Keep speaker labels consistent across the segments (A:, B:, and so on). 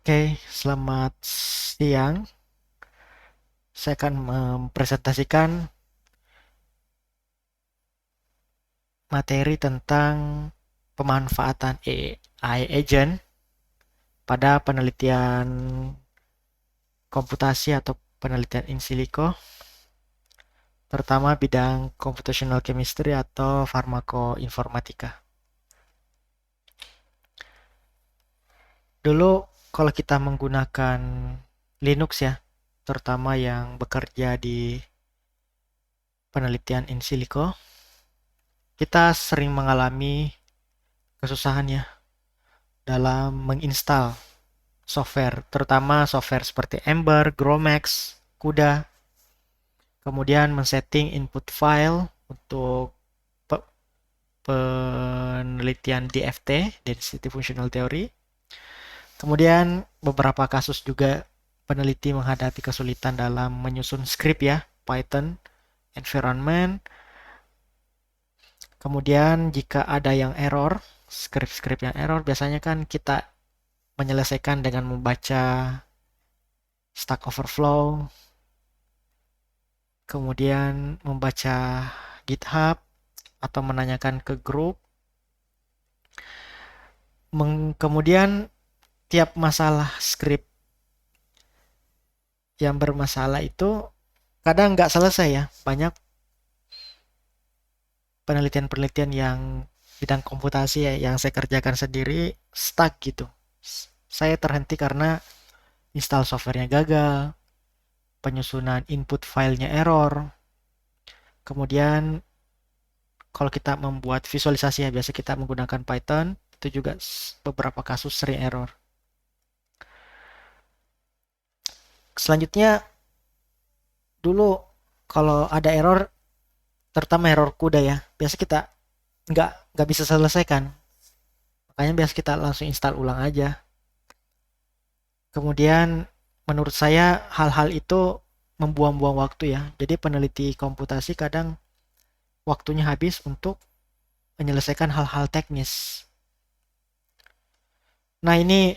A: Oke, selamat siang. Saya akan mempresentasikan materi tentang pemanfaatan AI agent pada penelitian komputasi atau penelitian in silico, terutama bidang computational chemistry atau farmakoinformatika. Dulu kalau kita menggunakan Linux ya, terutama yang bekerja di penelitian in silico, kita sering mengalami kesusahan ya dalam menginstal software, terutama software seperti Ember, Gromax, CUDA, kemudian men-setting input file untuk penelitian DFT, Density Functional Theory. Kemudian beberapa kasus juga peneliti menghadapi kesulitan dalam menyusun script ya, Python environment. Kemudian jika ada yang error, script yang error, biasanya kan kita menyelesaikan dengan membaca Stack Overflow, kemudian membaca GitHub atau menanyakan ke grup. Kemudian tiap masalah script yang bermasalah itu kadang nggak selesai ya. Banyak penelitian-penelitian yang bidang komputasi ya, yang saya kerjakan sendiri stuck gitu. Saya terhenti karena install softwarenya gagal, penyusunan input filenya error. Kemudian kalau kita membuat visualisasi ya, biasa kita menggunakan Python, itu juga beberapa kasus sering error. Selanjutnya, dulu kalau ada error, terutama error CUDA ya, biasa kita nggak bisa selesaikan. Makanya biasa kita langsung install ulang aja. Kemudian menurut saya hal-hal itu membuang-buang waktu ya. Jadi peneliti komputasi kadang waktunya habis untuk menyelesaikan hal-hal teknis. Nah, ini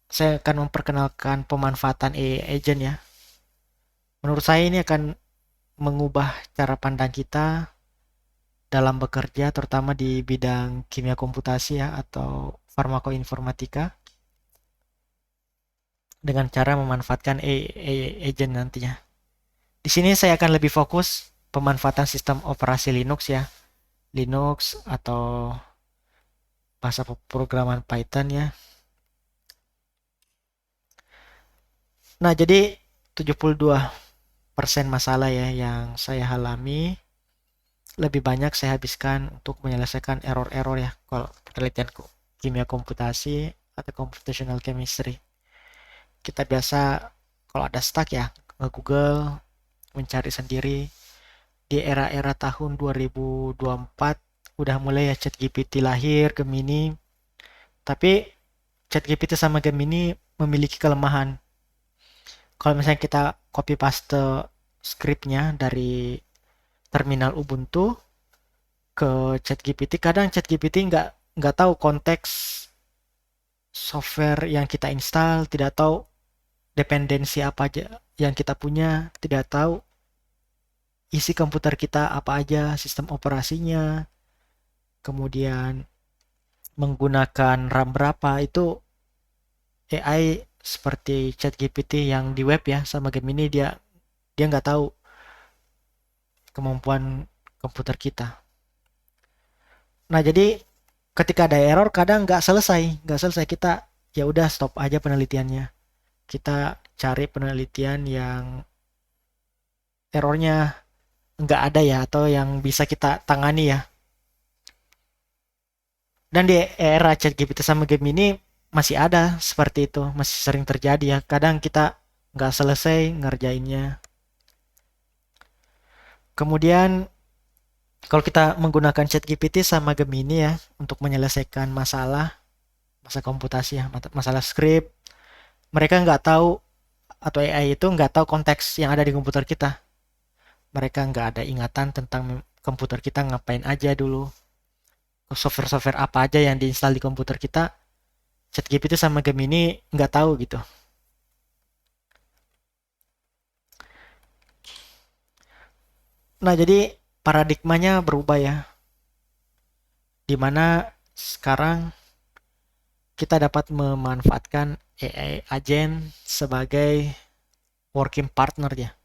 A: saya akan memperkenalkan pemanfaatan AI agent ya. Menurut saya ini akan mengubah cara pandang kita dalam bekerja, terutama di bidang kimia komputasi ya, atau farmakoinformatika, dengan cara memanfaatkan AI agent nantinya. Di sini saya akan lebih fokus pemanfaatan sistem operasi Linux ya, Linux atau bahasa pemrograman Python ya. Nah, jadi 72% masalah ya yang saya alami lebih banyak saya habiskan untuk menyelesaikan error-error ya kalau penelitian kimia komputasi atau computational chemistry. Kita biasa kalau ada stuck ya ke Google mencari sendiri. Di era-era tahun 2024 udah mulai ya ChatGPT lahir, Gemini. Tapi ChatGPT sama Gemini memiliki kelemahan. Kalau misalnya kita copy paste scriptnya dari terminal Ubuntu ke ChatGPT, kadang ChatGPT nggak tahu konteks software yang kita install, tidak tahu dependensi apa aja yang kita punya, tidak tahu isi komputer kita apa aja, sistem operasinya, kemudian menggunakan RAM berapa, itu AI seperti ChatGPT yang di web ya sama Gemini dia dia nggak tahu kemampuan komputer kita. Nah, jadi ketika ada error kadang nggak selesai kita ya udah stop aja penelitiannya. Kita cari penelitian yang errornya nggak ada ya atau yang bisa kita tangani ya. Dan di era ChatGPT sama Gemini masih ada seperti itu, masih sering terjadi ya. Kadang kita nggak selesai ngerjainnya. Kemudian kalau kita menggunakan ChatGPT sama Gemini ya untuk menyelesaikan masalah komputasi ya, masalah script, mereka nggak tahu atau AI itu nggak tahu konteks yang ada di komputer kita. Mereka nggak ada ingatan tentang komputer kita ngapain aja dulu, software-software apa aja yang diinstal di komputer kita. ChatGPT sama Gemini nggak tahu gitu. Nah, jadi paradigmanya berubah ya, dimana sekarang kita dapat memanfaatkan AI agent sebagai working partner ya.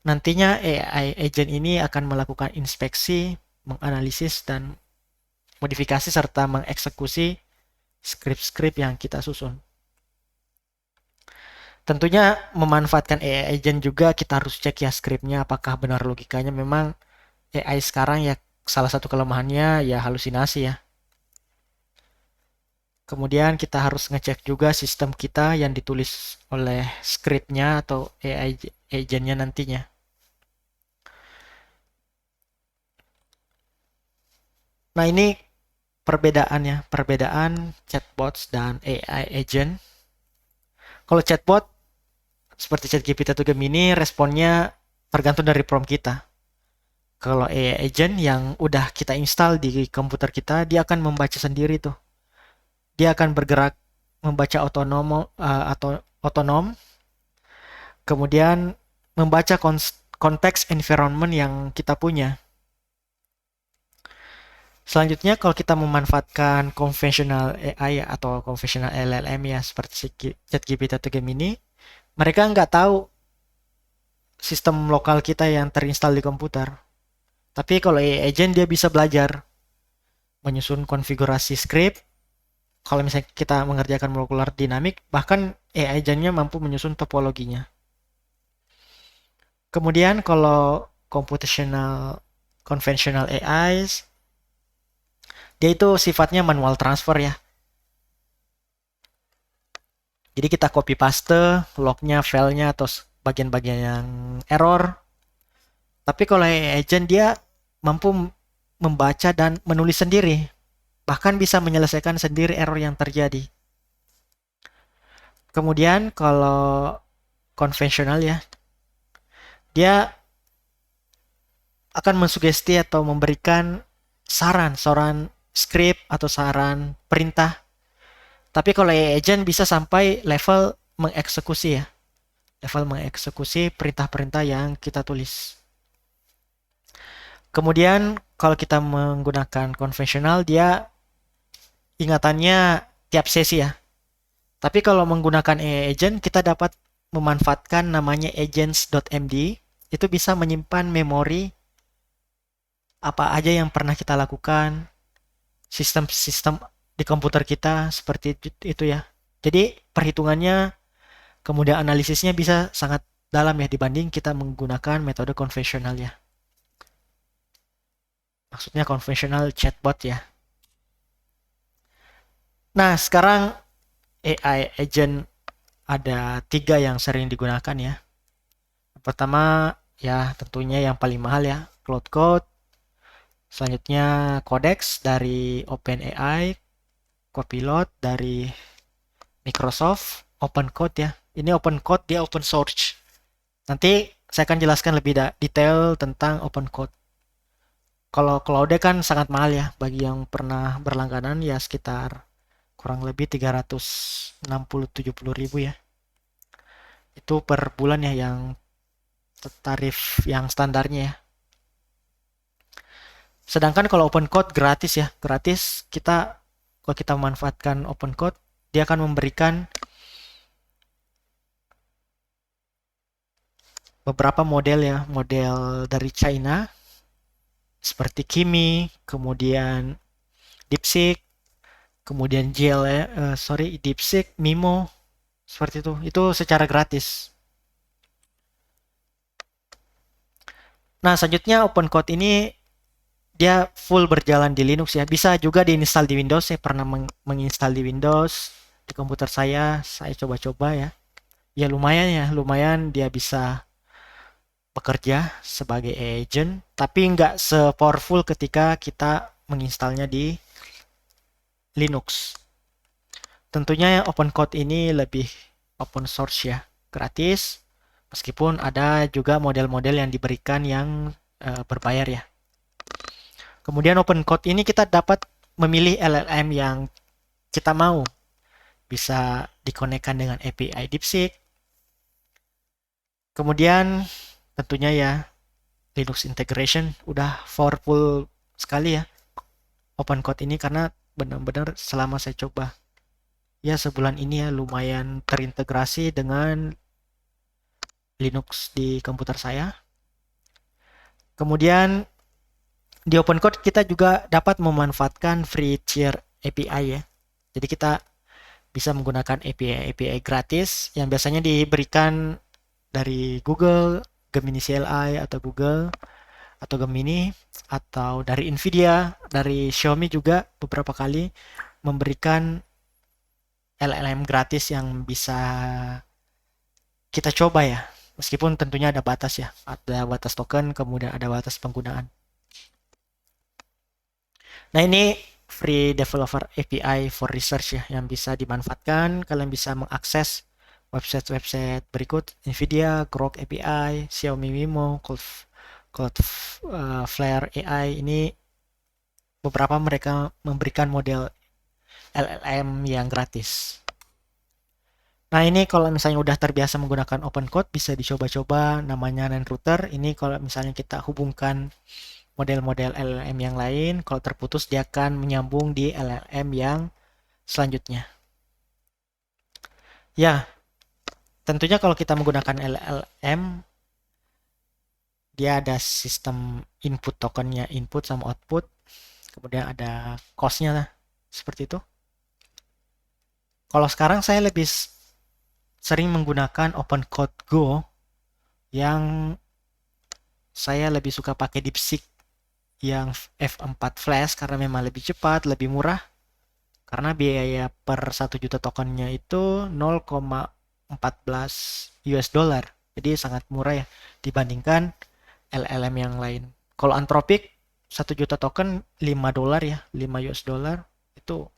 A: Nantinya AI agent ini akan melakukan inspeksi, menganalisis, dan modifikasi serta mengeksekusi skrip-skrip yang kita susun. Tentunya memanfaatkan AI agent juga kita harus cek ya skripnya apakah benar logikanya. Memang AI sekarang ya salah satu kelemahannya ya halusinasi ya. Kemudian kita harus ngecek juga sistem kita yang ditulis oleh skripnya atau AI agentnya nantinya. Nah, ini perbedaannya, perbedaan chatbots dan AI agent. Kalau chatbot seperti ChatGPT atau Gemini, responnya tergantung dari prompt kita. Kalau AI agent yang udah kita install di komputer kita, dia akan membaca sendiri tuh. Dia akan bergerak membaca atau otonom, kemudian membaca konteks environment yang kita punya. Selanjutnya, kalau kita memanfaatkan conventional AI atau conventional LLM ya, seperti ChatGPT atau Gemini, mereka nggak tahu sistem lokal kita yang terinstall di komputer. Tapi kalau AI agent dia bisa belajar menyusun konfigurasi script. Kalau misalnya kita mengerjakan molekular dinamik, bahkan AI agentnya mampu menyusun topologinya. Kemudian kalau computational conventional AI, dia itu sifatnya manual transfer ya. Jadi kita copy paste lognya, filenya, atau bagian-bagian yang error. Tapi kalau AI agent dia mampu membaca dan menulis sendiri. Bahkan bisa menyelesaikan sendiri error yang terjadi. Kemudian kalau konvensional ya, dia akan mensugesti atau memberikan saran script atau saran perintah. Tapi kalau AI agent bisa sampai level mengeksekusi ya. Level mengeksekusi perintah-perintah yang kita tulis. Kemudian kalau kita menggunakan konvensional, dia ingatannya tiap sesi ya. Tapi kalau menggunakan AI agent, kita dapat memanfaatkan namanya agents.md. Itu bisa menyimpan memori apa aja yang pernah kita lakukan, sistem-sistem di komputer kita seperti itu ya. Jadi perhitungannya, kemudian analisisnya bisa sangat dalam ya dibanding kita menggunakan metode konvensional ya. Maksudnya konvensional chatbot ya. Nah, sekarang AI agent ada 3 yang sering digunakan ya. Pertama ya tentunya yang paling mahal ya, Claude Code. Selanjutnya Codex dari OpenAI, Copilot dari Microsoft, OpenCode ya. Ini OpenCode dia open source. Nanti saya akan jelaskan lebih detail tentang OpenCode. Kalau Claude kan sangat mahal ya, bagi yang pernah berlangganan ya sekitar kurang lebih 360-70 ribu ya. Itu per bulan ya yang tarif yang standarnya ya. Sedangkan kalau open code gratis ya, gratis kalau kita memanfaatkan open code, dia akan memberikan beberapa model ya, model dari China seperti Kimi, kemudian DeepSeek, kemudian DeepSeek, Mimo, seperti itu. Itu secara gratis. Nah, selanjutnya open code ini dia full berjalan di Linux ya. Bisa juga diinstal di Windows. Saya pernah menginstal di Windows di komputer saya coba-coba ya. Ya lumayan dia bisa bekerja sebagai agent, tapi nggak se-powerful ketika kita menginstalnya di Linux. Tentunya open code ini lebih open source ya, gratis, meskipun ada juga model-model yang diberikan yang berbayar ya. Kemudian open code ini kita dapat memilih LLM yang kita mau. bisa dikonekkan dengan API DeepSeek. Kemudian tentunya ya Linux integration udah powerful sekali ya OpenCode ini, karena benar-benar selama saya coba ya sebulan ini ya lumayan terintegrasi dengan Linux di komputer saya. Kemudian di OpenCode kita juga dapat memanfaatkan free tier API ya. Jadi kita bisa menggunakan API gratis yang biasanya diberikan dari Google, Gemini CLI atau Google atau Gemini, atau dari Nvidia, dari Xiaomi juga beberapa kali memberikan LLM gratis yang bisa kita coba ya. Meskipun tentunya ada batas ya, ada batas token, kemudian ada batas penggunaan. Nah ini free developer API for research ya, yang bisa dimanfaatkan. Kalian bisa mengakses website-website berikut: Nvidia, Grok API, Xiaomi Mimo, Cloudflare AI. Ini beberapa mereka memberikan model LLM yang gratis. Nah ini kalau misalnya udah terbiasa menggunakan OpenCode, bisa dicoba-coba namanya NanRouter. Ini kalau misalnya kita hubungkan model-model LLM yang lain, kalau terputus dia akan menyambung di LLM yang selanjutnya. Ya, tentunya kalau kita menggunakan LLM, dia ada sistem input tokennya, input sama output, kemudian ada cost-nya seperti itu. Kalau sekarang saya lebih sering menggunakan OpenCode Go, yang saya lebih suka pakai DeepSeek yang F4 Flash karena memang lebih cepat, lebih murah. Karena biaya per 1 juta tokennya itu 0,14 US dollar. Jadi sangat murah ya dibandingkan LLM yang lain. Kalau Anthropic 1 juta token 5 dolar ya, 5 US dollar. Itu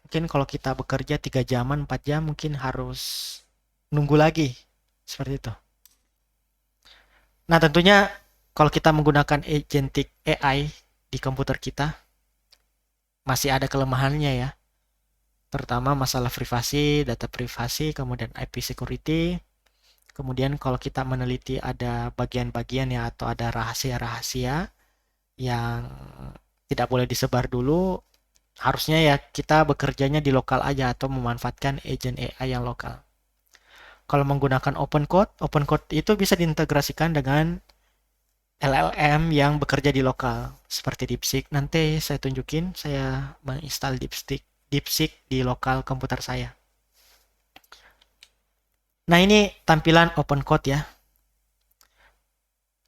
A: mungkin kalau kita bekerja 3 jaman, 4 jam mungkin harus nunggu lagi. Seperti itu. Nah, tentunya kalau kita menggunakan agentic AI di komputer kita, masih ada kelemahannya ya. Terutama masalah privasi, data privasi, kemudian IP security. Kemudian kalau kita meneliti ada bagian-bagian ya atau ada rahasia-rahasia yang tidak boleh disebar dulu, harusnya ya kita bekerjanya di lokal aja atau memanfaatkan agent AI yang lokal. Kalau menggunakan OpenCode itu bisa diintegrasikan dengan LLM yang bekerja di lokal seperti DeepSeek. Nanti saya tunjukin saya menginstal DeepSeek di lokal komputer saya. Nah, ini tampilan OpenCode ya.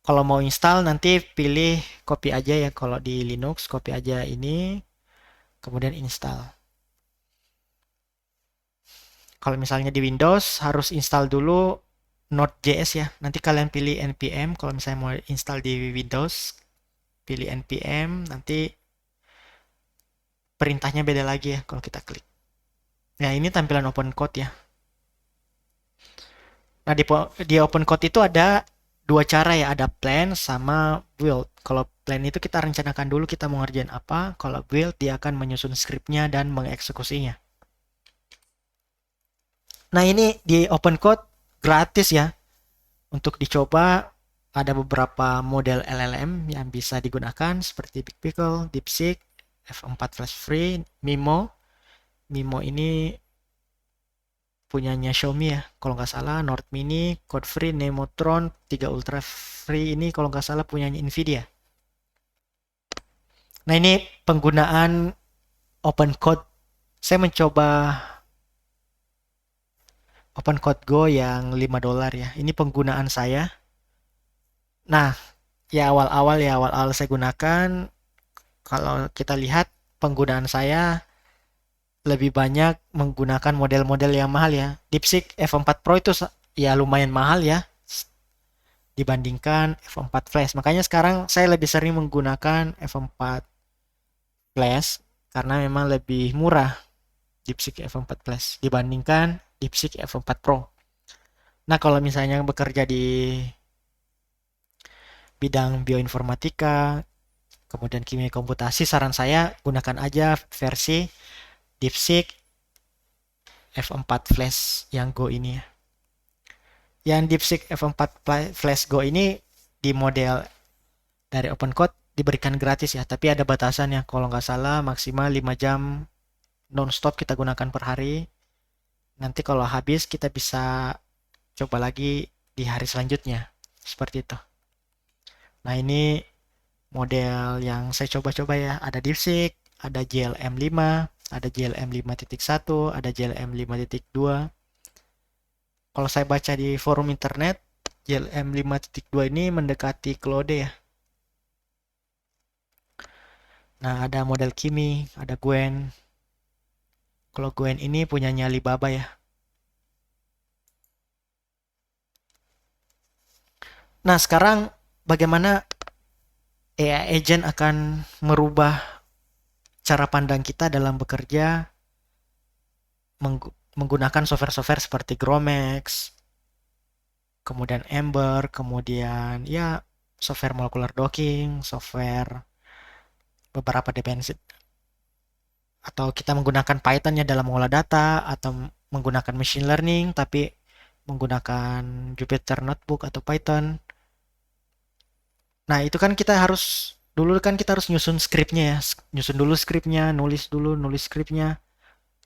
A: Kalau mau install nanti pilih copy aja ya, kalau di Linux copy aja ini kemudian install. Kalau misalnya di Windows harus install dulu Node.js ya. Nanti kalian pilih npm kalau misalnya mau install di Windows, pilih npm, nanti perintahnya beda lagi ya kalau kita klik. Nah, ini tampilan OpenCode ya. Nah, di OpenCode itu ada dua cara ya, ada plan sama build. Kalau plan itu kita rencanakan dulu kita mau ngerjain apa, kalau build dia akan menyusun skripnya dan mengeksekusinya. Nah, ini di OpenCode gratis ya. Untuk dicoba ada beberapa model LLM yang bisa digunakan seperti Big Pickle, DeepSeek, F4 Flash Free, Mimo. Mimo ini punyanya Xiaomi ya, kalau nggak salah. Nord Mini, Code Free, Nemotron, 3 Ultra Free ini kalau nggak salah punyanya Nvidia. Nah ini penggunaan OpenCode. Saya mencoba OpenCode Go yang 5 dolar ya. Ini penggunaan saya. Nah, awal-awal saya gunakan, kalau kita lihat penggunaan saya lebih banyak menggunakan model-model yang mahal ya. DeepSeek F4 Pro itu ya lumayan mahal ya dibandingkan F4 Flash. Makanya sekarang saya lebih sering menggunakan F4 Flash karena memang lebih murah DeepSeek F4 Flash dibandingkan DeepSeek F4 Pro. Nah, kalau misalnya bekerja di bidang bioinformatika, kemudian kimia komputasi, saran saya gunakan aja versi DeepSeek F4 Flash yang Go ini ya. Yang DeepSeek F4 Flash Go ini di model dari OpenCode diberikan gratis ya, tapi ada batasannya. Kalau nggak salah maksimal 5 jam non-stop kita gunakan per hari. Nanti kalau habis kita bisa coba lagi di hari selanjutnya. Seperti itu. Nah ini model yang saya coba-coba ya. Ada DeepSeek, ada JLM5, ada JLM 5.1, ada JLM 5.2. Kalau saya baca di forum internet, JLM 5.2 ini mendekati Claude ya. Nah, ada model Kimi, ada Gwen. Kalau Gwen ini punyanya Alibaba ya. Nah, sekarang bagaimana AI agent akan merubah cara pandang kita dalam bekerja menggunakan software-software seperti Gromex, kemudian Ember, kemudian ya software molecular docking, software beberapa dependensi, atau kita menggunakan Python ya dalam mengolah data, atau menggunakan machine learning tapi menggunakan Jupyter Notebook atau Python. Nah, itu kan kita harus dulu kan kita harus nyusun skripnya ya. Nyusun dulu skripnya, nulis skripnya.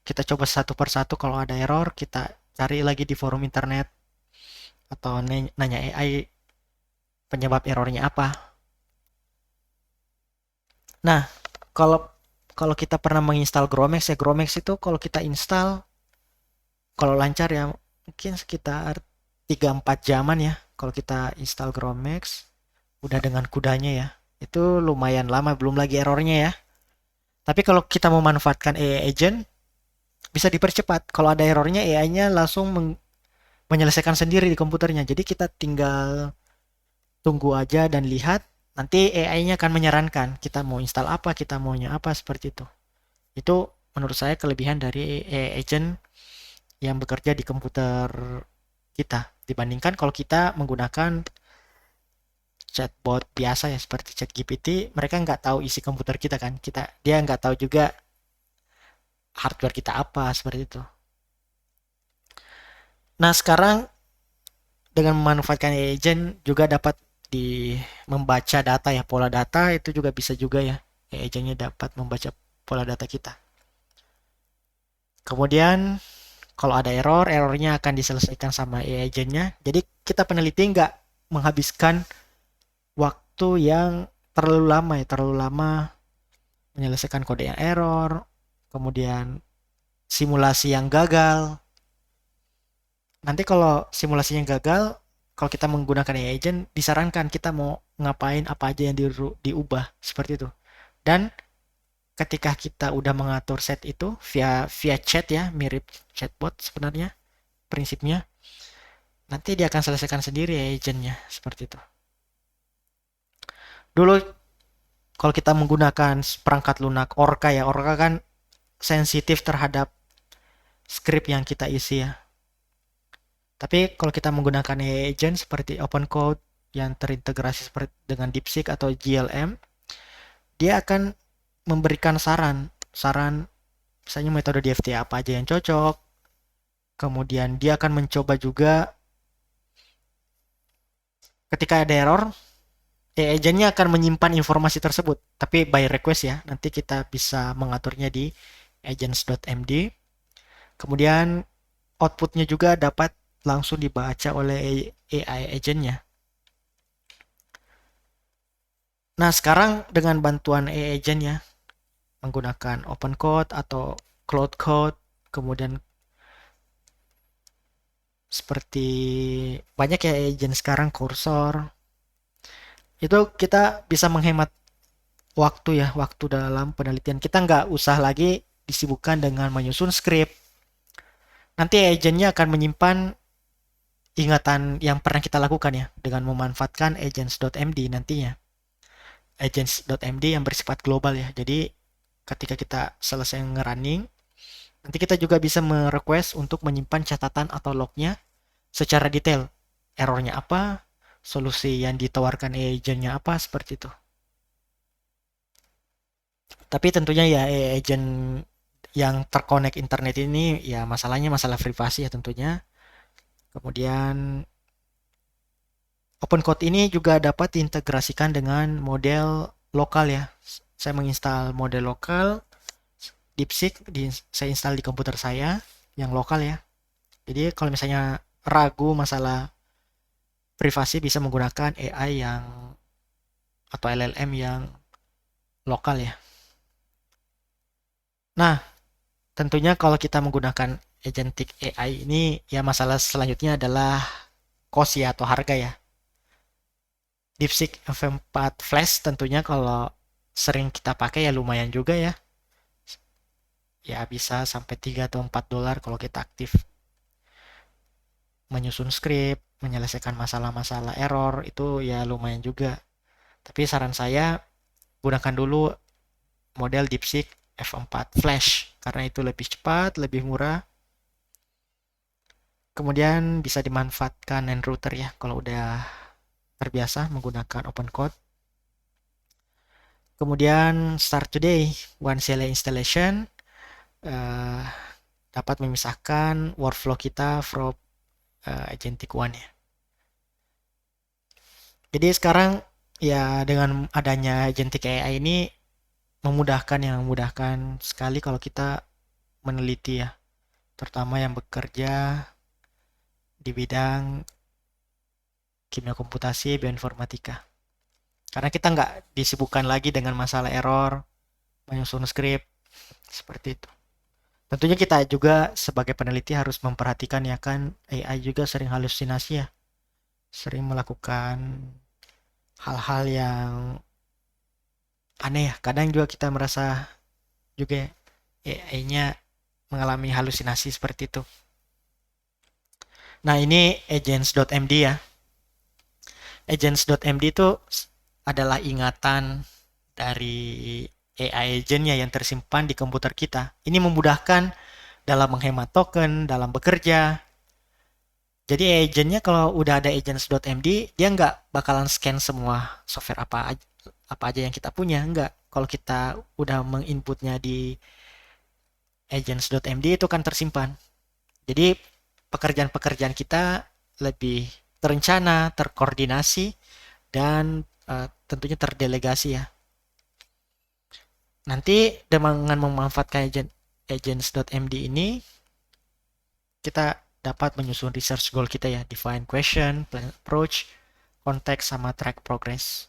A: Kita coba satu per satu, kalau ada error kita cari lagi di forum internet atau nanya AI penyebab errornya apa. Nah, kalau kalau kita pernah menginstal Gromex ya, Gromex itu kalau kita install, kalau lancar ya mungkin sekitar 3-4 jaman ya kalau kita install Gromex udah dengan kudanya ya. Itu lumayan lama, belum lagi errornya ya. Tapi kalau kita memanfaatkan AI agent bisa dipercepat. Kalau ada errornya AI-nya langsung menyelesaikan sendiri di komputernya. Jadi kita tinggal tunggu aja dan lihat, nanti AI-nya akan menyarankan kita mau install apa, kita maunya apa, seperti itu. Itu menurut saya kelebihan dari AI agent yang bekerja di komputer kita dibandingkan kalau kita menggunakan chatbot biasa ya seperti ChatGPT. Mereka nggak tahu isi komputer kita kan, dia nggak tahu juga hardware kita apa, seperti itu. Nah, sekarang dengan memanfaatkan AI agent juga dapat di membaca data ya, pola data itu juga bisa juga ya. AI agentnya dapat membaca pola data kita. Kemudian kalau ada errornya akan diselesaikan sama AI agentnya. Jadi kita peneliti nggak menghabiskan waktu yang terlalu lama menyelesaikan kode yang error, kemudian simulasi yang gagal. Nanti kalau simulasinya gagal, kalau kita menggunakan AI agent, disarankan kita mau ngapain, apa aja yang diubah, seperti itu. Dan ketika kita udah mengatur set itu via chat ya, mirip chatbot sebenarnya prinsipnya, nanti dia akan selesaikan sendiri AI agentnya, seperti itu. Dulu kalau kita menggunakan perangkat lunak Orca ya, Orca kan sensitif terhadap script yang kita isi ya. Tapi kalau kita menggunakan AI agent seperti OpenCode yang terintegrasi seperti dengan DeepSeek atau GLM, dia akan memberikan saran misalnya metode DFT apa aja yang cocok. Kemudian dia akan mencoba juga ketika ada error, AI agentnya akan menyimpan informasi tersebut, tapi by request ya. Nanti kita bisa mengaturnya di agents.md. Kemudian outputnya juga dapat langsung dibaca oleh AI agentnya. Nah, sekarang dengan bantuan AI agent ya, menggunakan OpenCode atau Cloud Code, kemudian seperti banyak ya agent sekarang, Cursor, itu kita bisa menghemat waktu ya, waktu dalam penelitian. Kita nggak usah lagi disibukkan dengan menyusun script. Nanti agentnya akan menyimpan ingatan yang pernah kita lakukan ya, dengan memanfaatkan agents.md nantinya. Agents.md yang bersifat global ya. Jadi ketika kita selesai nge-running, nanti kita juga bisa merequest untuk menyimpan catatan atau lognya secara detail. Errornya apa, solusi yang ditawarkan agentnya apa, seperti itu. Tapi tentunya ya agent yang terkonek internet ini ya masalahnya masalah privasi ya tentunya. Kemudian OpenCode ini juga dapat diintegrasikan dengan model lokal ya. Saya menginstal model lokal DeepSeek saya install di komputer saya yang lokal ya. Jadi kalau misalnya ragu masalah privasi bisa menggunakan AI yang atau LLM yang lokal ya. Nah, tentunya kalau kita menggunakan agentic AI ini ya masalah selanjutnya adalah cost ya atau harga ya. DeepSeek V4 Flash tentunya kalau sering kita pakai ya lumayan juga ya. Ya bisa sampai 3 atau 4 dolar kalau kita aktif menyusun skrip, menyelesaikan masalah-masalah error itu ya lumayan juga. Tapi saran saya gunakan dulu model DeepSeek F4 Flash karena itu lebih cepat, lebih murah. Kemudian bisa dimanfaatkan NRouter ya kalau udah terbiasa menggunakan OpenCode. Kemudian start today, one CLI installation uh, dapat memisahkan workflow kita from agentic one ya. Jadi sekarang ya dengan adanya agentic AI ini memudahkan sekali kalau kita meneliti ya, terutama yang bekerja di bidang kimia komputasi, bioinformatika. Karena kita nggak disibukkan lagi dengan masalah error, menyusun skrip, seperti itu. Tentunya kita juga sebagai peneliti harus memperhatikan ya kan AI juga sering halusinasi ya, sering melakukan hal-hal yang aneh ya. Kadang juga kita merasa juga AI-nya mengalami halusinasi seperti itu. Nah ini agents.md ya. Agents.md itu adalah ingatan dari AI agentnya yang tersimpan di komputer kita. Ini memudahkan dalam menghemat token, dalam bekerja. Jadi agentnya kalau udah ada agents.md, dia nggak bakalan scan semua software apa aja yang kita punya. Nggak. Kalau kita udah menginputnya di agents.md itu kan tersimpan. Jadi pekerjaan-pekerjaan kita lebih terencana, terkoordinasi, dan tentunya terdelegasi ya. Nanti dengan memanfaatkan agents.md ini, kita dapat menyusun research goal kita ya, define question, plan approach, context, sama track progress.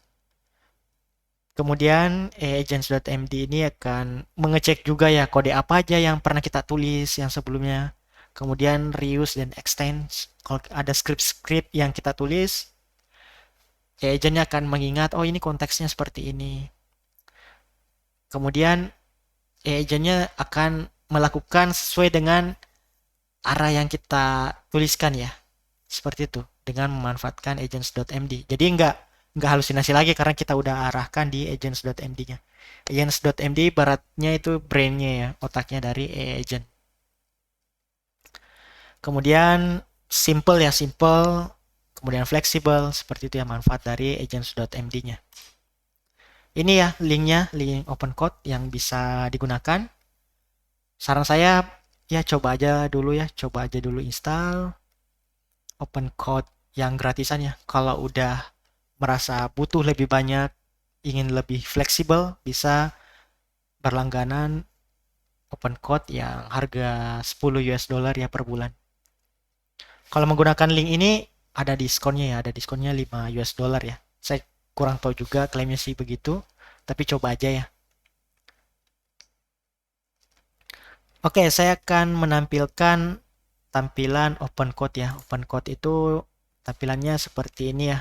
A: Kemudian agents.md ini akan mengecek juga ya kode apa aja yang pernah kita tulis yang sebelumnya. Kemudian reuse dan extend. Kalau ada script-script yang kita tulis, agentnya akan mengingat, oh ini konteksnya seperti ini. Kemudian agentnya akan melakukan sesuai dengan arah yang kita tuliskan ya. Seperti itu dengan memanfaatkan agents.md. Jadi nggak halusinasi lagi karena kita udah arahkan di agents.md-nya. Agents.md baratnya itu brain-nya ya, otaknya dari agent. Kemudian simple ya, simple. Kemudian fleksibel, seperti itu ya manfaat dari agents.md-nya. Ini ya linknya, link OpenCode yang bisa digunakan. Saran saya ya coba aja dulu install OpenCode yang gratisan ya. Kalau udah merasa butuh lebih banyak, ingin lebih fleksibel, bisa berlangganan OpenCode yang harga 10 US dollar ya per bulan. Kalau menggunakan link ini ada diskonnya ya, ada diskonnya 5 US dollar ya. Saya kurang tahu juga klaimnya sih begitu, tapi coba aja ya. Oke, saya akan menampilkan tampilan OpenCode ya. OpenCode itu tampilannya seperti ini ya.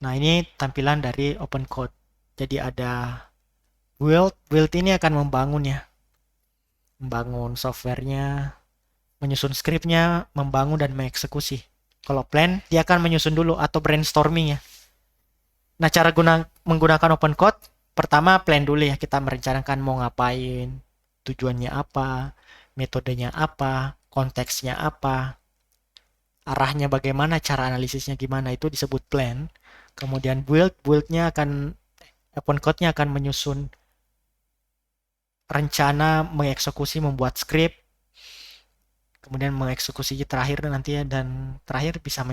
A: Nah, ini tampilan dari OpenCode. Jadi ada build ini akan membangun ya. Membangun softwarenya, menyusun skripnya, membangun dan mengeksekusi. Kalau plan, dia akan menyusun dulu atau brainstorming ya. Nah, cara menggunakan OpenCode, pertama plan dulu ya. Kita merencanakan mau ngapain, tujuannya apa, metodenya apa, konteksnya apa, arahnya bagaimana, cara analisisnya gimana, itu disebut plan. Kemudian buildnya akan open code-nya akan menyusun rencana mengeksekusi membuat script, kemudian mengeksekusi terakhir nanti ya, dan terakhir bisa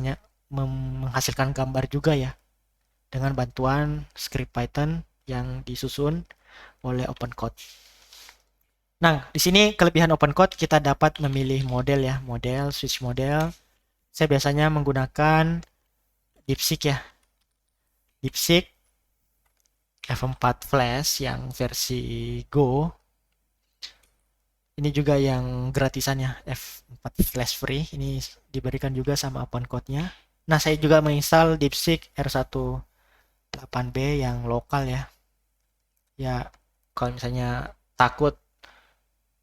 A: menghasilkan gambar juga ya dengan bantuan script Python yang disusun oleh open code. Nah, di sini kelebihan open code kita dapat memilih model ya, model, switch model. Saya biasanya menggunakan DeepSeek ya. DeepSeek F4 Flash yang versi Go. Ini juga yang gratisannya F4 Flash Free. Ini diberikan juga sama open code-nya. Nah, saya juga menginstal DeepSeek R18B yang lokal ya. Ya, kalau misalnya takut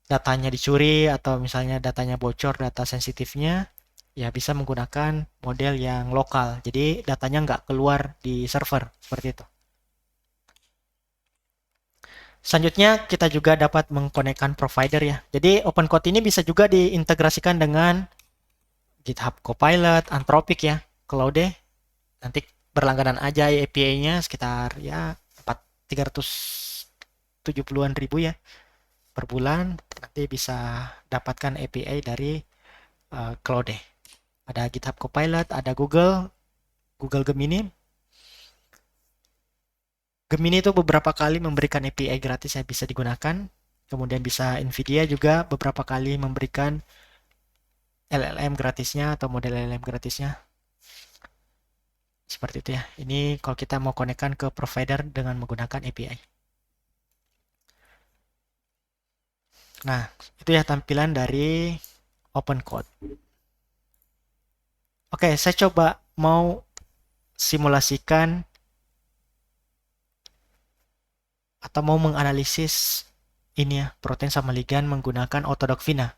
A: datanya dicuri atau misalnya datanya bocor, data sensitifnya, ya bisa menggunakan model yang lokal. Jadi datanya nggak keluar di server, seperti itu. Selanjutnya kita juga dapat mengkonekkan provider ya. Jadi OpenCode ini bisa juga diintegrasikan dengan GitHub Copilot, Anthropic ya, Claude. Nanti berlangganan aja API-nya sekitar ya 370-an ribu ya per bulan. Nanti bisa dapatkan API dari Claude. Ada GitHub Copilot, ada Google Gemini. Gemini itu beberapa kali memberikan API gratis yang bisa digunakan. Kemudian bisa Nvidia juga beberapa kali memberikan LLM gratisnya atau model LLM gratisnya. Seperti itu ya. Ini kalau kita mau konekkan ke provider dengan menggunakan API. Nah, itu ya tampilan dari OpenCode. Oke, saya coba mau simulasikan atau mau menganalisis ini ya, protein sama ligan menggunakan Autodocvina.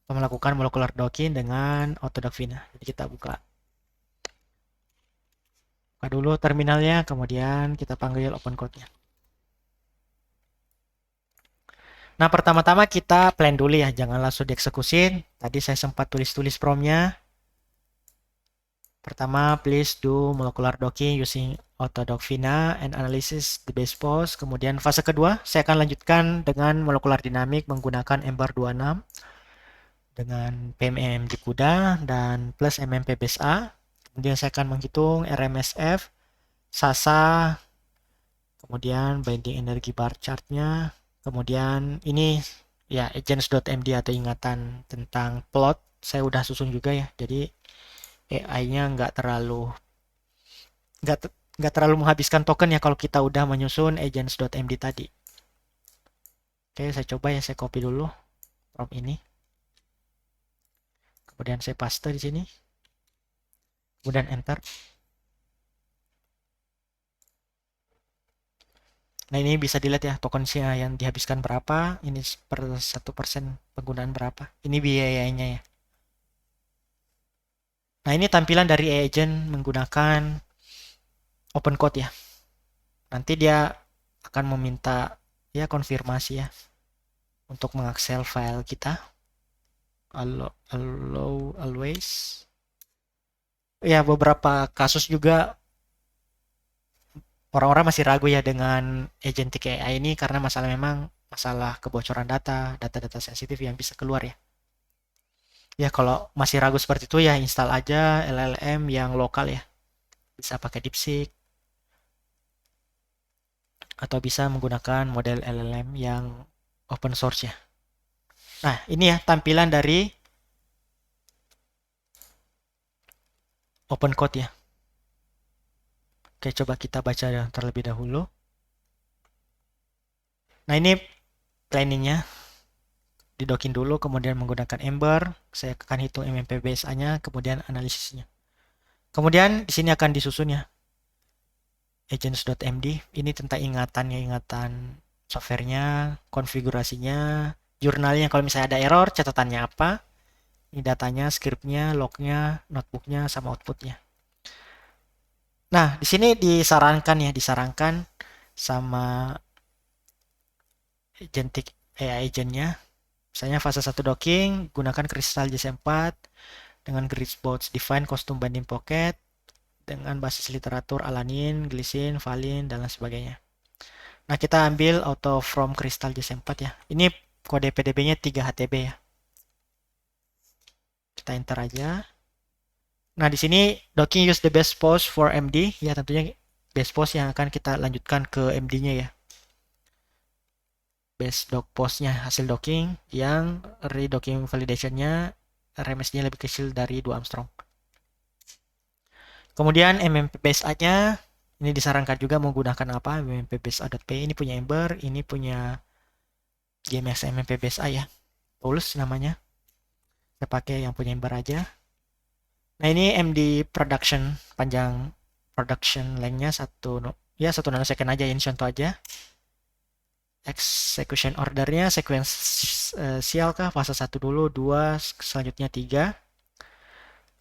A: Atau melakukan molecular docking dengan Autodocvina. Jadi kita buka dulu terminalnya, kemudian kita panggil OpenCode-nya. Nah, pertama-tama kita plan dulu ya, jangan langsung dieksekusin. Tadi saya sempat tulis-tulis promnya. Pertama, please do molecular docking using Autodocvina and analysis the base pairs. Kemudian fase kedua, saya akan lanjutkan dengan molecular dynamic menggunakan Ember 26 dengan PMM di CUDA dan plus MMP base A. Kemudian saya akan menghitung RMSF, SASA, kemudian binding energy bar chartnya, kemudian ini ya agents.md atau ingatan tentang plot saya udah susun juga ya, jadi AI-nya nggak terlalu menghabiskan token ya kalau kita udah menyusun agents.md tadi. Oke, saya coba ya, saya copy dulu prompt ini, kemudian saya paste di sini, kemudian enter. Nah, ini bisa dilihat ya tokennya yang dihabiskan berapa, ini per 1% penggunaan berapa, ini biayanya ya. Nah, ini tampilan dari agent menggunakan OpenCode ya. Nanti dia akan meminta ya konfirmasi ya untuk mengakses file kita. Allow always. Ya, beberapa kasus juga orang-orang masih ragu ya dengan agentic AI ini karena masalah kebocoran data-data sensitif yang bisa keluar ya. Ya, kalau masih ragu seperti itu ya install aja LLM yang lokal ya. Bisa pakai DeepSeek atau bisa menggunakan model LLM yang open source ya. Nah, ini ya tampilan dari OpenCode ya. Oke, coba kita baca terlebih dahulu. Nah, ini planningnya. Didokin dulu, kemudian menggunakan Ember. Saya akan hitung MMP BSA-nya, kemudian analisisnya. Kemudian di sini akan disusun ya. Agents.md. Ini tentang ingatan softwarenya, konfigurasinya, jurnalnya kalau misalnya ada error, catatannya apa. Ini datanya, scriptnya, lognya, notebooknya, sama outputnya. Nah, di sini disarankan sama agentic AI agentnya. Misalnya fase 1 docking, gunakan Crystal JS4 dengan grid bots define custom binding pocket dengan basis literatur alanin, glisin, valin, dan lain sebagainya. Nah, kita ambil auto from kristal JS4 ya. Ini kode PDB-nya 3HTB ya. Kita enter aja. Nah, di sini docking use the best pose for MD. Ya, tentunya best pose yang akan kita lanjutkan ke MD-nya ya. Best dock pose-nya hasil docking yang redocking validation-nya RMSD-nya lebih kecil dari 2 Armstrong. Kemudian MMP base A-nya ini disarankan juga menggunakan apa? MMP base A.P. Ini punya Ember, ini punya GMX MMP base A ya. Tools namanya. Saya pakai yang punya Ember aja. Nah, ini MD production panjang production length-nya 1 nanosecond aja, ini contoh aja. Execution ordernya sequential kah? Fase 1 dulu, 2, selanjutnya 3.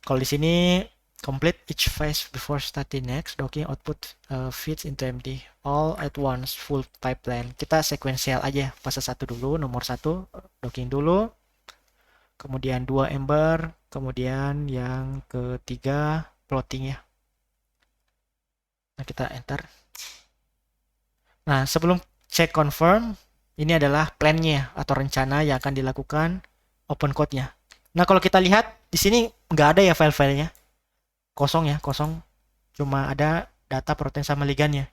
A: Kalau di sini complete each phase before starting next docking output feeds into MD all at once full pipeline. Kita sequential aja, fase 1 dulu, nomor 1 docking dulu, kemudian 2 Ember, kemudian yang ketiga plotting ya. Nah, kita enter. Nah, sebelum cek confirm, ini adalah plan-nya atau rencana yang akan dilakukan open code-nya. Nah, kalau kita lihat di sini nggak ada ya file-filenya. Kosong ya, kosong. Cuma ada data protein sama ligannya.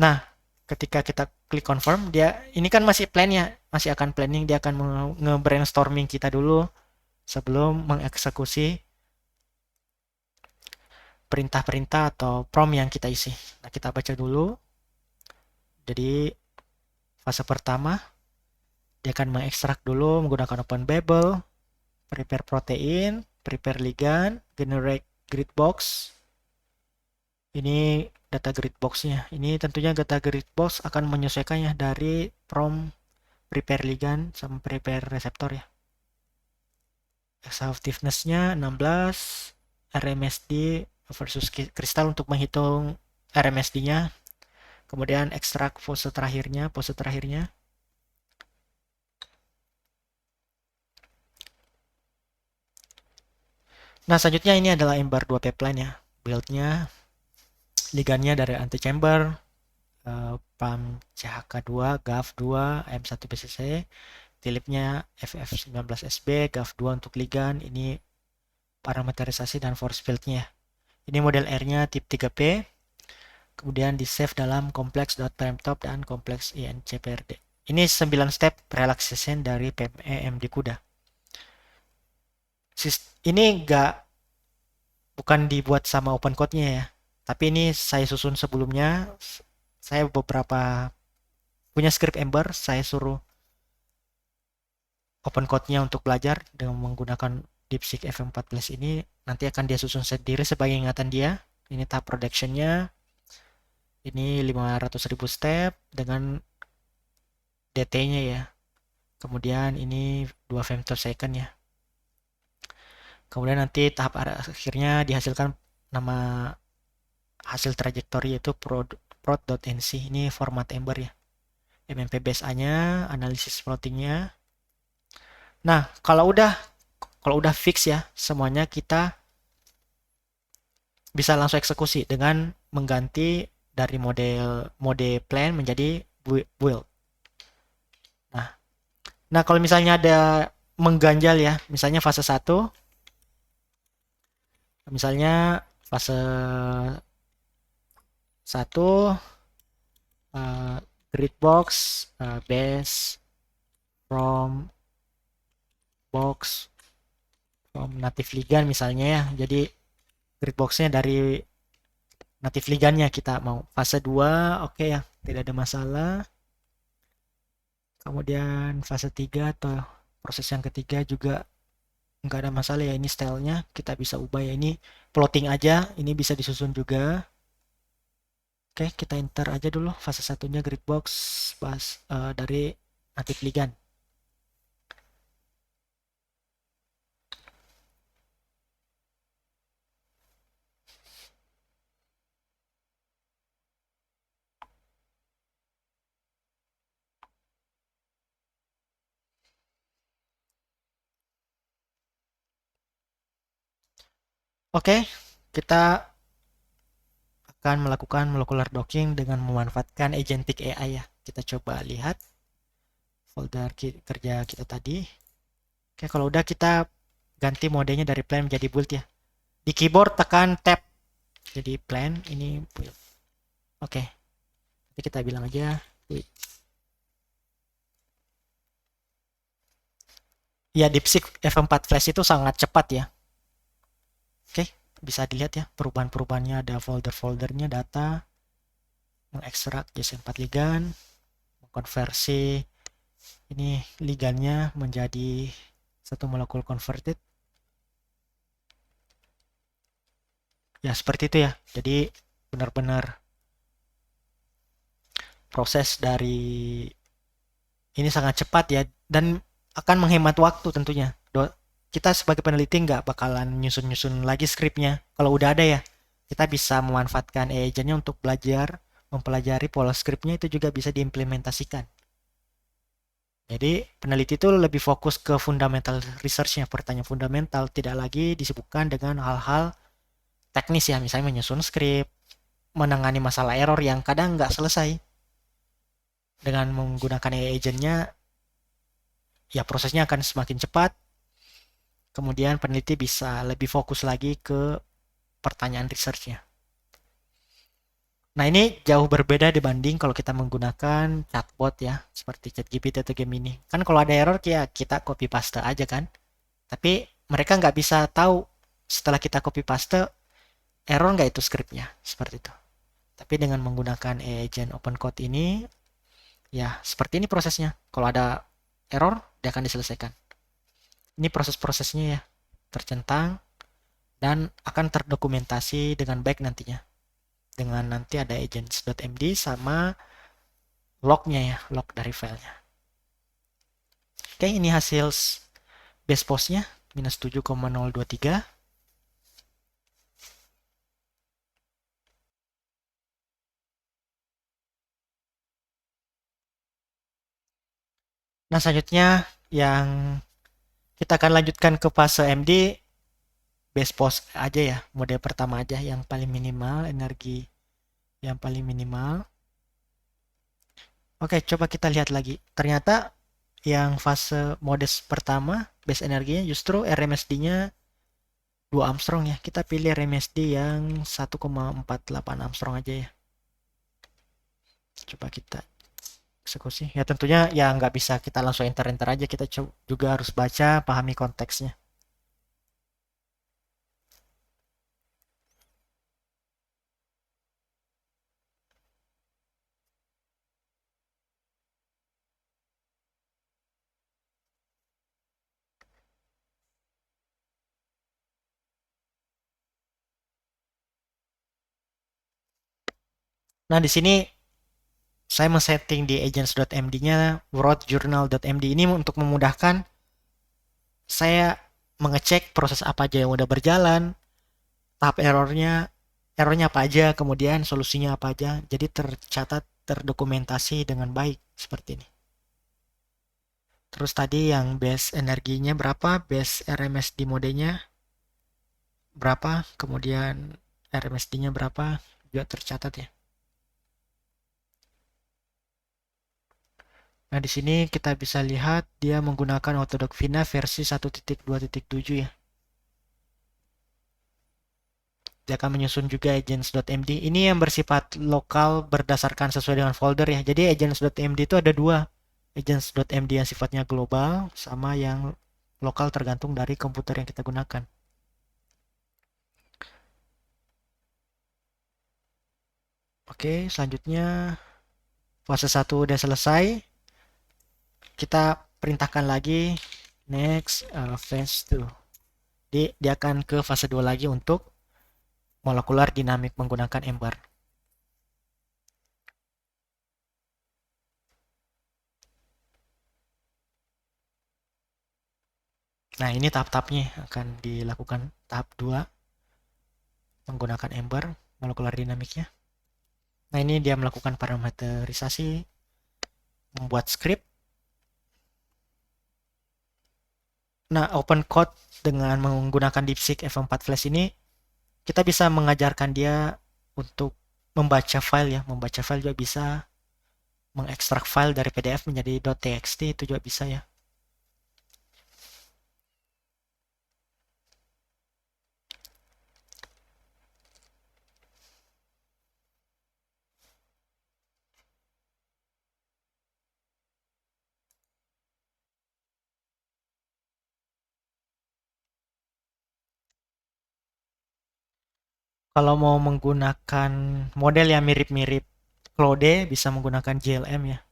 A: Nah, ketika kita klik confirm, dia ini kan masih plan-nya, masih akan planning, dia akan nge-brainstorming kita dulu sebelum mengeksekusi perintah-perintah atau prompt yang kita isi. Nah, kita baca dulu. Jadi, fase pertama, dia akan mengekstrak dulu menggunakan OpenBabel, prepare protein, prepare ligand, generate grid box. Ini data grid box-nya. Ini tentunya data grid box akan menyesuaikannya dari prompt prepare ligand sama prepare reseptor ya. Exhaustiveness-nya 16, RMSD versus kristal untuk menghitung RMSD-nya. Kemudian ekstrak pose terakhirnya. Nah, selanjutnya ini adalah Ember 2 pipeline ya. Build-nya, ligandnya dari anti-chamber, PAM CHK2, GAF2, M1BCC, tilipnya FF19SB, GAF2 untuk ligand, ini parameterisasi dan force field-nya. Ini model R-nya tip 3P, kemudian di save dalam complex.primtop dan complex INCPRD. Ini 9 step relaxation dari PME MD CUDA. Ini bukan dibuat sama open code-nya ya, tapi ini saya susun sebelumnya. Saya beberapa punya script Ember, saya suruh open code-nya untuk belajar dengan menggunakan DeepSeek FM14 ini. Nanti akan dia susun sendiri sebagai ingatan dia. Ini tahap production-nya. Ini 500.000 step dengan DT-nya ya. Kemudian ini 2 femtosecond ya. Kemudian nanti tahap akhirnya dihasilkan nama hasil trajektori yaitu prod.nc. Ini format Ember ya. MMP base A-nya, analisis plottingnya. Nah, kalau udah fix ya semuanya, kita bisa langsung eksekusi dengan mengganti dari mode plan menjadi build. Nah, kalau misalnya ada mengganjal ya, misalnya fase 1, misalnya fase 1 grid box base from box from native ligand misalnya ya. Jadi grid boxnya dari native ligandnya kita mau. Fase 2 oke ya, tidak ada masalah. Kemudian fase 3 atau proses yang ketiga juga nggak ada masalah ya, ini stylenya kita bisa ubah ya, ini plotting aja, ini bisa disusun juga. Oke, kita enter aja dulu fase satunya grid box dari native ligand. Oke, kita akan melakukan molecular docking dengan memanfaatkan agentic AI ya. Kita coba lihat folder kerja kita tadi. Oke, kalau udah kita ganti modenya dari plain menjadi build ya. Di keyboard tekan tab. Jadi plain ini build. Oke. Jadi kita bilang aja build. Ya, DeepSeek F4 Flash itu sangat cepat ya. Oke, bisa dilihat ya perubahan-perubahannya, ada folder-foldernya, data, mengekstrak JSON4 ligand, mengkonversi ini ligannya menjadi satu molekul converted. Ya, seperti itu ya. Jadi benar-benar proses dari ini sangat cepat ya, dan akan menghemat waktu tentunya. Kita sebagai peneliti nggak bakalan nyusun-nyusun lagi skripnya. Kalau udah ada ya, kita bisa memanfaatkan agentnya untuk belajar, mempelajari pola skripnya, itu juga bisa diimplementasikan. Jadi peneliti itu lebih fokus ke fundamental research-nya, pertanyaan fundamental, tidak lagi disibukkan dengan hal-hal teknis ya, misalnya menyusun skrip, menangani masalah error yang kadang nggak selesai. Dengan menggunakan AI agentnya, ya prosesnya akan semakin cepat. Kemudian peneliti bisa lebih fokus lagi ke pertanyaan research-nya. Nah, ini jauh berbeda dibanding kalau kita menggunakan chatbot ya, seperti ChatGPT atau Gemini. Kan kalau ada error ya kita copy paste aja kan. Tapi mereka nggak bisa tahu setelah kita copy paste error nggak itu skripnya, seperti itu. Tapi dengan menggunakan agent open code ini, ya seperti ini prosesnya. Kalau ada error, dia akan diselesaikan. Ini proses-prosesnya ya, tercentang dan akan terdokumentasi dengan baik nantinya. Dengan nanti ada agents.md sama lognya ya, log dari filenya. Oke, ini hasil base postnya, minus 7,023. Nah, selanjutnya yang kita akan lanjutkan ke fase MD, base post aja ya, mode pertama aja yang paling minimal, energi yang paling minimal. Oke, coba kita lihat lagi. Ternyata yang fase mode pertama, base energinya justru RMSD-nya 2 Armstrong ya. Kita pilih RMSD yang 1,48 Armstrong aja ya. Coba kita eksekusi. Ya tentunya ya nggak bisa kita langsung enter-enter aja. Kita juga harus baca, pahami konteksnya. Nah, di sini saya men-setting di agents.md-nya worldjournal.md ini untuk memudahkan saya mengecek proses apa aja yang udah berjalan, tahap errornya apa aja, kemudian solusinya apa aja. Jadi tercatat, terdokumentasi dengan baik seperti ini. Terus tadi yang base energinya berapa, base RMSD modenya berapa, kemudian RMSD-nya berapa, juga tercatat ya. Nah, di sini kita bisa lihat dia menggunakan Autodoc Vina versi 1.2.7 ya. Dia akan menyusun juga agents.md. Ini yang bersifat lokal berdasarkan sesuai dengan folder ya. Jadi agents.md itu ada dua. Agents.md yang sifatnya global sama yang lokal tergantung dari komputer yang kita gunakan. Oke, selanjutnya fase 1 udah selesai. Kita perintahkan lagi next phase 2. Dia akan ke fase 2 lagi untuk molekular dinamik menggunakan Ember. Nah, ini tahap-tahapnya akan dilakukan tahap 2 menggunakan Ember molekular dinamiknya. Nah, ini dia melakukan parameterisasi, membuat script. Nah, open code dengan menggunakan DeepSeek F4 Flash ini kita bisa mengajarkan dia untuk membaca file ya, membaca file juga bisa, mengekstrak file dari PDF menjadi .txt itu juga bisa ya. Kalau mau menggunakan model yang mirip-mirip Claude, bisa menggunakan JLM ya.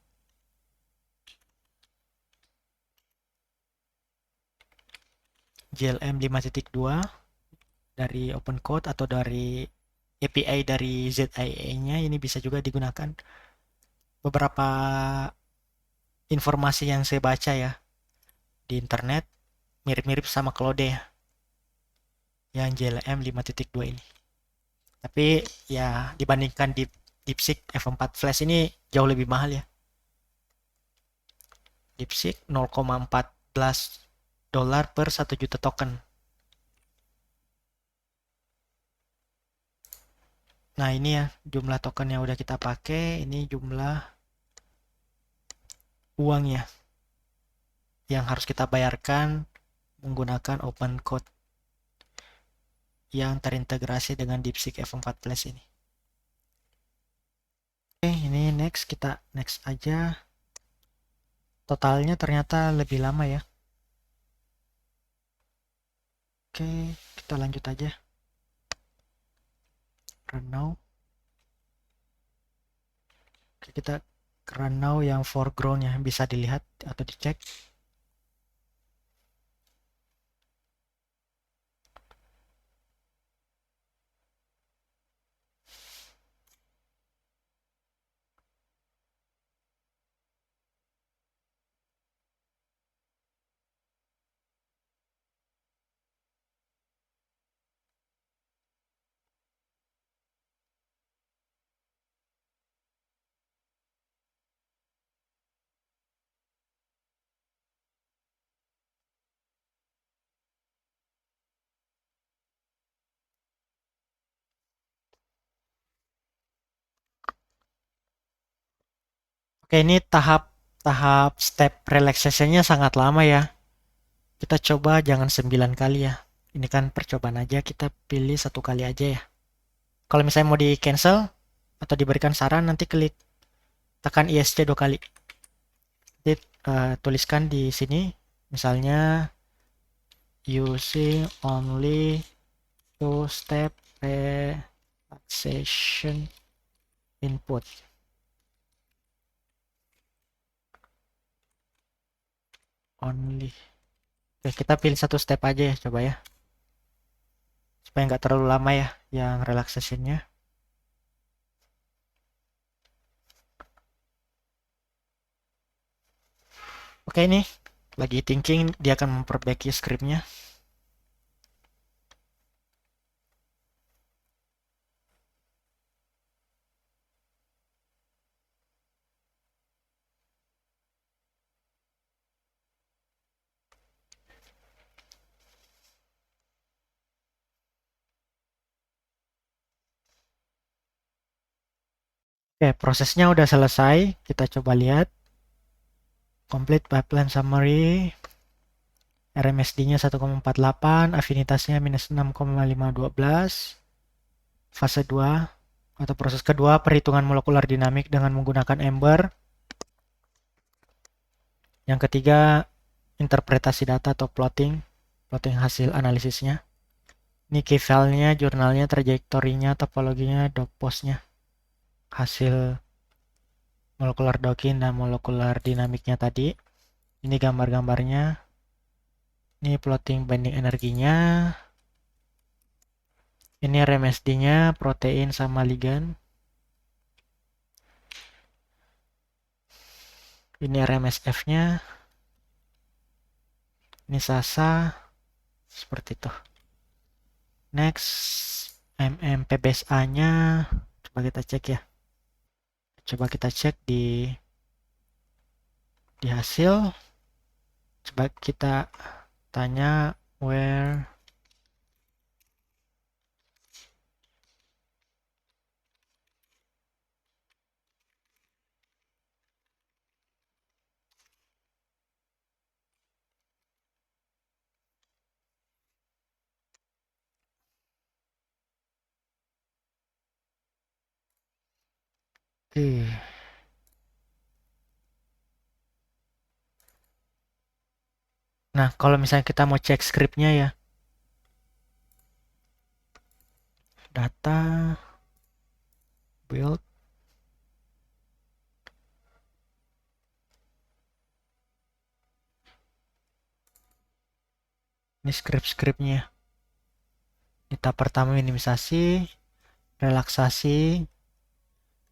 A: JLM 5.2 dari OpenCode atau dari API dari ZIA-nya ini bisa juga digunakan. Beberapa informasi yang saya baca ya di internet mirip-mirip sama Claude ya, yang JLM 5.2 ini. Tapi ya dibandingkan DeepSeek F4 Flash ini jauh lebih mahal ya. DeepSeek 0,14 dolar per 1 juta token. Nah ini ya jumlah token yang udah kita pakai, ini jumlah uangnya yang harus kita bayarkan menggunakan OpenCode yang terintegrasi dengan DeepSeek F4 Flash ini. Oke, ini kita next aja. Totalnya ternyata lebih lama ya. Oke, kita lanjut aja. Run now. Oke, kita run now yang foreground-nya bisa dilihat atau dicek. Oke, ini tahap step relaxation-nya sangat lama ya. Kita coba jangan 9 kali ya. Ini kan percobaan aja, kita pilih 1 kali aja ya. Kalau misalnya mau di cancel atau diberikan saran, nanti klik tekan ISC 2 kali. Jadi tuliskan di sini, misalnya using only two-step relaxation input. Only. Oke, kita pilih 1 step aja ya, coba ya. Supaya nggak terlalu lama ya yang relaxation-nya. Oke, ini lagi thinking dia akan memperbaiki scriptnya. Oke, prosesnya udah selesai. Kita coba lihat. Complete pipeline summary. RMSD-nya 1,48, afinitasnya minus 6,512. Fase 2 atau proses kedua, perhitungan molekular dinamik dengan menggunakan Ember. Yang ketiga, interpretasi data atau plotting hasil analisisnya. Ini key file-nya, jurnalnya, trajektorinya, topologinya, dogpost-nya. Hasil molekular docking dan molekular dinamiknya tadi. Ini gambar-gambarnya. Ini plotting binding energinya. Ini RMSD-nya, protein sama ligan. Ini RMSF-nya. Ini Sasa. Seperti itu. Next, MMPBSA-nya. Coba kita cek ya. Coba kita cek di hasil. Coba kita tanya where Oke. Nah, kalau misalnya kita mau cek scriptnya ya, data, build, ini script-scriptnya. Ini tahap pertama minimisasi, relaksasi,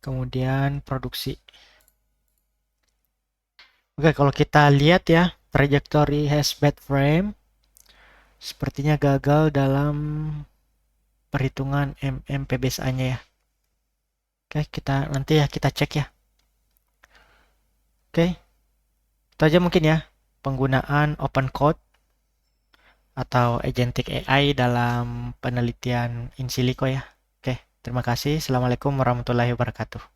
A: kemudian produksi. Oke, kalau kita lihat ya, trajectory has bad frame, sepertinya gagal dalam perhitungan MPBSA-nya ya. Oke, kita nanti ya kita cek ya. Oke, itu aja mungkin ya penggunaan open code atau agentic AI dalam penelitian in silico ya. Oke, terima kasih. Assalamualaikum warahmatullahi wabarakatuh.